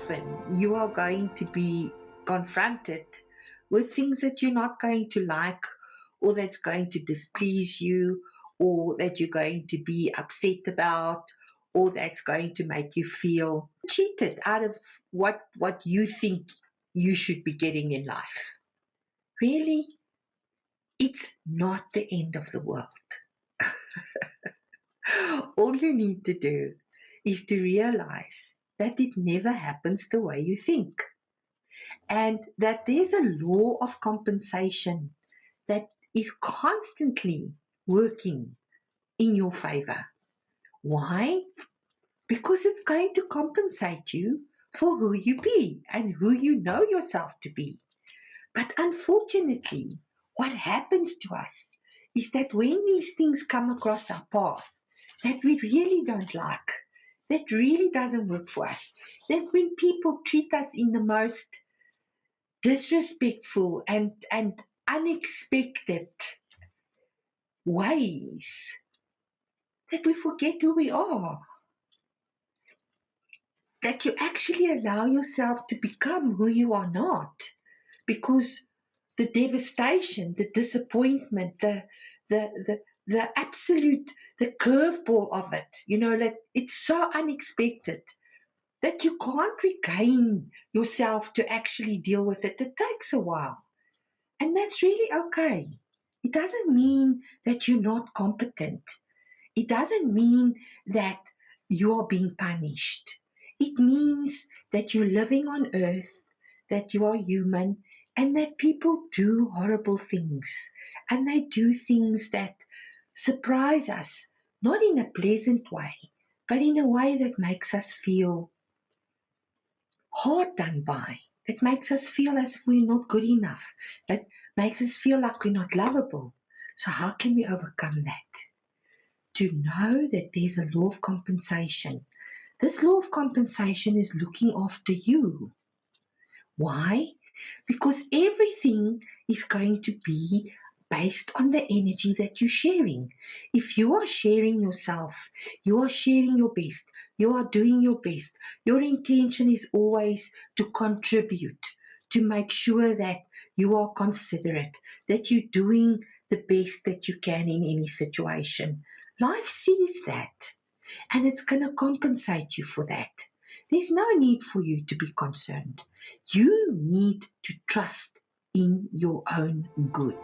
often you are going to be confronted with things that you're not going to like, or that's going to displease you, or that you're going to be upset about, or that's going to make you feel cheated out of what you think you should be getting in life. Really, it's not the end of the world. All you need to do is to realize that it never happens the way you think, and that there's a law of compensation that is constantly working in your favor. Why? Because it's going to compensate you for who you be and who you know yourself to be. But unfortunately, what happens to us is that when these things come across our path that we really don't like, that really doesn't work for us, that when people treat us in the most disrespectful and unexpected ways, that we forget who we are, that you actually allow yourself to become who you are not, because the devastation, the disappointment, the absolute, the curveball of it, like it's so unexpected that you can't regain yourself to actually deal with it. It takes a while. And that's really okay. It doesn't mean that you're not competent. It doesn't mean that you are being punished. It means that you're living on earth, that you are human, and that people do horrible things. And they do things that surprise us, not in a pleasant way, but in a way that makes us feel hard done by. That makes us feel as if we're not good enough. That makes us feel like we're not lovable. So how can we overcome that? To know that there's a law of compensation. This law of compensation is looking after you. Why? Because everything is going to be based on the energy that you're sharing. If you are sharing yourself, you are sharing your best, you are doing your best, your intention is always to contribute, to make sure that you are considerate, that you're doing the best that you can in any situation. Life sees that, and it's going to compensate you for that. There's no need for you to be concerned. You need to trust in your own good.